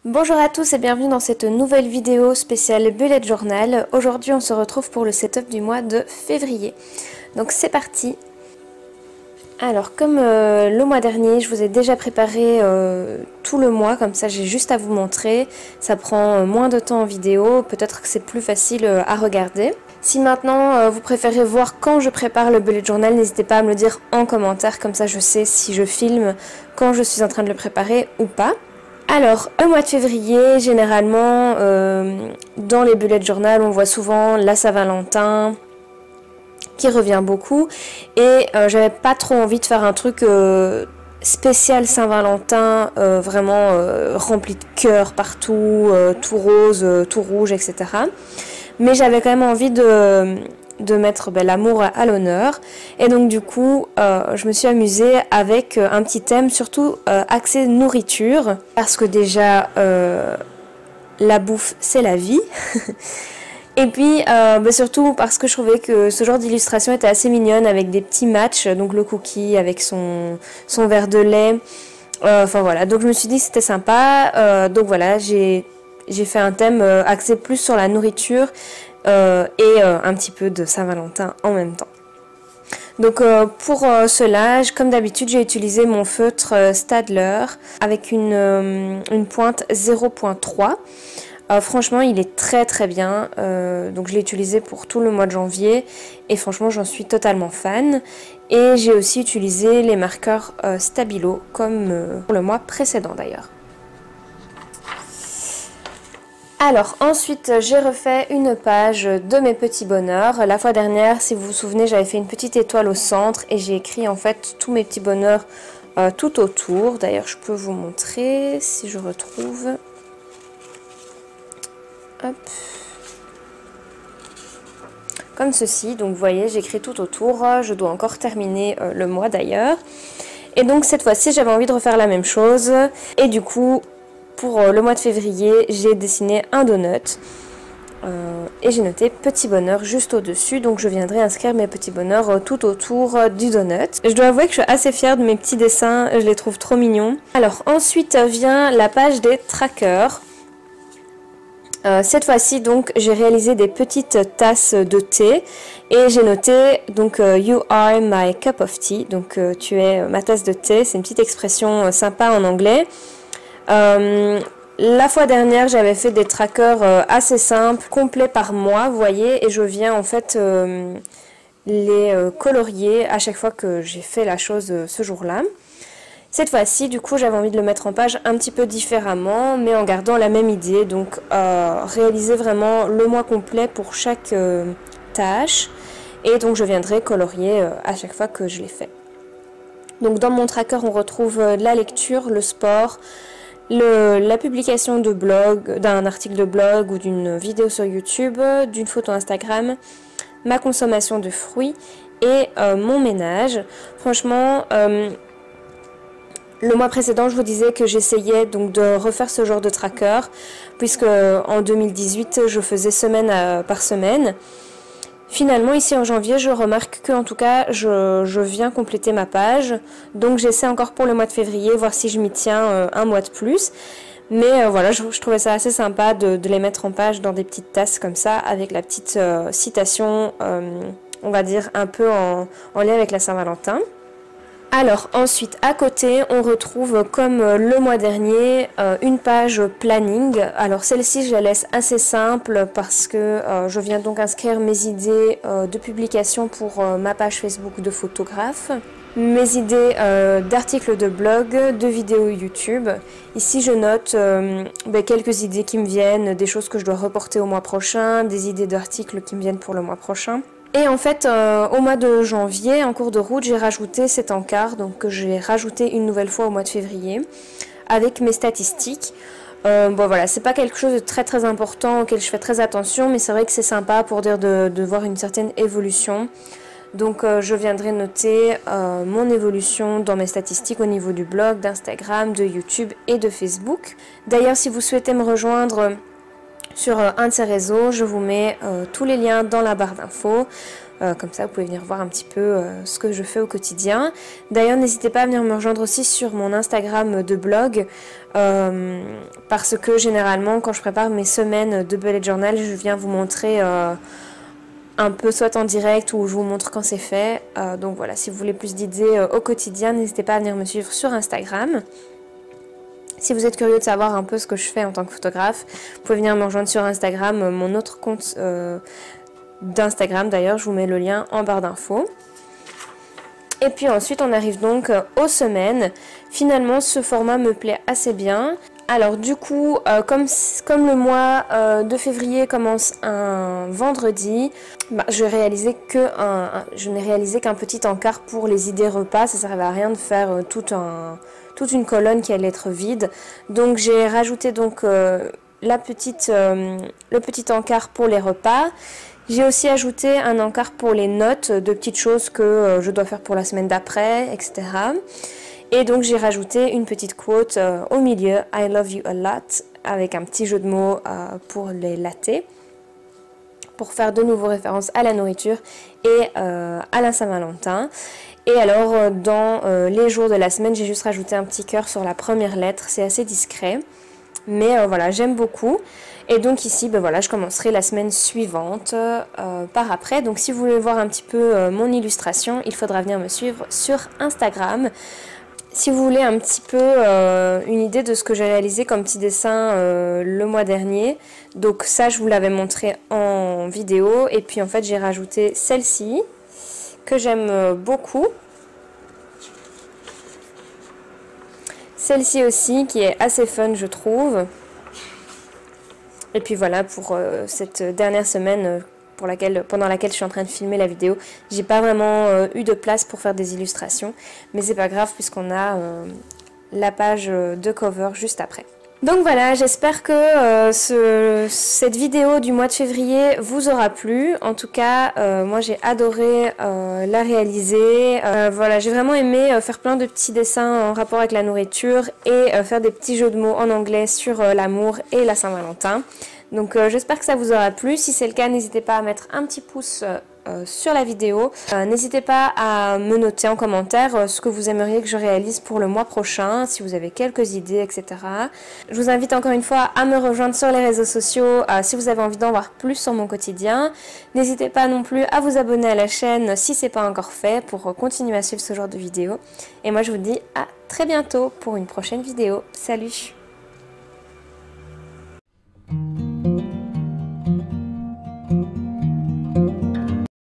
Bonjour à tous et bienvenue dans cette nouvelle vidéo spéciale Bullet Journal. Aujourd'hui on se retrouve pour le setup du mois de février. Donc c'est parti. Alors comme le mois dernier je vous ai déjà préparé tout le mois, comme ça j'ai juste à vous montrer. Ça prend moins de temps en vidéo, peut-être que c'est plus facile à regarder. Si maintenant vous préférez voir quand je prépare le Bullet Journal, n'hésitez pas à me le dire en commentaire, comme ça je sais si je filme quand je suis en train de le préparer ou pas. Alors, au mois de février, généralement, dans les bullet journal, on voit souvent la Saint-Valentin qui revient beaucoup. Et j'avais pas trop envie de faire un truc spécial Saint-Valentin, vraiment rempli de cœurs partout, tout rose, tout rouge, etc. Mais j'avais quand même envie de mettre l'amour à l'honneur, et donc du coup je me suis amusée avec un petit thème surtout axé nourriture, parce que déjà la bouffe c'est la vie et puis surtout parce que je trouvais que ce genre d'illustration était assez mignonne avec des petits matchs, donc le cookie avec son verre de lait, enfin voilà, donc je me suis dit que c'était sympa, donc voilà, j'ai fait un thème axé plus sur la nourriture et un petit peu de Saint-Valentin en même temps. Donc pour cela, comme d'habitude, j'ai utilisé mon feutre Staedtler avec une pointe 0.3. Franchement, il est très très bien, donc je l'ai utilisé pour tout le mois de janvier et franchement j'en suis totalement fan. Et j'ai aussi utilisé les marqueurs Stabilo comme pour le mois précédent d'ailleurs. Alors ensuite j'ai refait une page de mes petits bonheurs. La fois dernière, si vous vous souvenez, j'avais fait une petite étoile au centre et j'ai écrit en fait tous mes petits bonheurs tout autour. D'ailleurs je peux vous montrer si je retrouve. Hop. Comme ceci, donc vous voyez j'ai écrit tout autour, je dois encore terminer le mois d'ailleurs. Et donc cette fois-ci j'avais envie de refaire la même chose et du coup pour le mois de février, j'ai dessiné un donut et j'ai noté petit bonheur juste au-dessus. Donc je viendrai inscrire mes petits bonheurs tout autour du donut. Je dois avouer que je suis assez fière de mes petits dessins, je les trouve trop mignons. Alors ensuite vient la page des trackers. Cette fois-ci donc j'ai réalisé des petites tasses de thé et j'ai noté donc You are my cup of tea, donc tu es ma tasse de thé. C'est une petite expression sympa en anglais. La fois dernière j'avais fait des trackers assez simples, complets par mois, vous voyez, et je viens en fait les colorier à chaque fois que j'ai fait la chose ce jour-là. Cette fois-ci du coup j'avais envie de le mettre en page un petit peu différemment, mais en gardant la même idée, donc réaliser vraiment le mois complet pour chaque tâche, et donc je viendrai colorier à chaque fois que je l'ai fait. Donc dans mon tracker on retrouve la lecture, le sport, la publication de blog, d'un article de blog ou d'une vidéo sur YouTube, d'une photo Instagram, ma consommation de fruits et mon ménage. Franchement, le mois précédent, je vous disais que j'essayais donc de refaire ce genre de tracker, puisque en 2018, je faisais semaine par semaine. Finalement, ici en janvier, je remarque que en tout cas, je viens compléter ma page. Donc j'essaie encore pour le mois de février, voir si je m'y tiens un mois de plus. Mais voilà, je trouvais ça assez sympa de les mettre en page dans des petites tasses comme ça, avec la petite citation, on va dire, un peu en lien avec la Saint-Valentin. Alors ensuite à côté on retrouve comme le mois dernier une page planning. Alors celle-ci je la laisse assez simple parce que je viens donc inscrire mes idées de publication pour ma page Facebook de photographe, mes idées d'articles de blog, de vidéos YouTube. Ici je note quelques idées qui me viennent, des choses que je dois reporter au mois prochain, des idées d'articles qui me viennent pour le mois prochain. Et en fait, au mois de janvier, en cours de route, j'ai rajouté cet encart, donc que j'ai rajouté une nouvelle fois au mois de février, avec mes statistiques. Bon voilà, c'est pas quelque chose de très très important auquel je fais très attention, mais c'est vrai que c'est sympa pour dire de voir une certaine évolution. Donc je viendrai noter mon évolution dans mes statistiques au niveau du blog, d'Instagram, de YouTube et de Facebook. D'ailleurs, si vous souhaitez me rejoindre sur un de ces réseaux, je vous mets tous les liens dans la barre d'infos. Comme ça, vous pouvez venir voir un petit peu ce que je fais au quotidien. D'ailleurs, n'hésitez pas à venir me rejoindre aussi sur mon Instagram de blog, parce que généralement, quand je prépare mes semaines de bullet journal, je viens vous montrer un peu soit en direct ou je vous montre quand c'est fait. Donc voilà, si vous voulez plus d'idées au quotidien, n'hésitez pas à venir me suivre sur Instagram. Si vous êtes curieux de savoir un peu ce que je fais en tant que photographe, vous pouvez venir me rejoindre sur Instagram, mon autre compte d'Instagram d'ailleurs, je vous mets le lien en barre d'infos. Et puis ensuite on arrive donc aux semaines. Finalement ce format me plaît assez bien. Alors du coup, comme le mois de février commence un vendredi, je n'ai réalisé qu'un petit encart pour les idées repas. Ça ne servait à rien de faire toute une colonne qui allait être vide. Donc j'ai rajouté donc, le petit encart pour les repas. J'ai aussi ajouté un encart pour les notes de petites choses que je dois faire pour la semaine d'après, etc. Et donc j'ai rajouté une petite quote au milieu, I love you a lot, avec un petit jeu de mots pour les latés, pour faire de nouveau référence à la nourriture et à la Saint-Valentin. Et alors dans les jours de la semaine, j'ai juste rajouté un petit cœur sur la première lettre, c'est assez discret. Mais voilà, j'aime beaucoup. Et donc ici, voilà, je commencerai la semaine suivante par après. Donc si vous voulez voir un petit peu mon illustration, il faudra venir me suivre sur Instagram. Si vous voulez un petit peu une idée de ce que j'ai réalisé comme petit dessin le mois dernier, donc ça je vous l'avais montré en vidéo. Et puis en fait j'ai rajouté celle-ci que j'aime beaucoup. Celle-ci aussi qui est assez fun je trouve. Et puis voilà pour cette dernière semaine pendant laquelle je suis en train de filmer la vidéo. J'ai pas vraiment eu de place pour faire des illustrations. Mais c'est pas grave puisqu'on a la page de cover juste après. Donc voilà, j'espère que cette vidéo du mois de février vous aura plu. En tout cas, moi j'ai adoré la réaliser. Voilà, j'ai vraiment aimé faire plein de petits dessins en rapport avec la nourriture et faire des petits jeux de mots en anglais sur l'amour et la Saint-Valentin. Donc j'espère que ça vous aura plu. Si c'est le cas, n'hésitez pas à mettre un petit pouce sur la vidéo. N'hésitez pas à me noter en commentaire ce que vous aimeriez que je réalise pour le mois prochain, si vous avez quelques idées, etc. Je vous invite encore une fois à me rejoindre sur les réseaux sociaux si vous avez envie d'en voir plus sur mon quotidien. N'hésitez pas non plus à vous abonner à la chaîne si ce n'est pas encore fait pour continuer à suivre ce genre de vidéos. Et moi je vous dis à très bientôt pour une prochaine vidéo. Salut!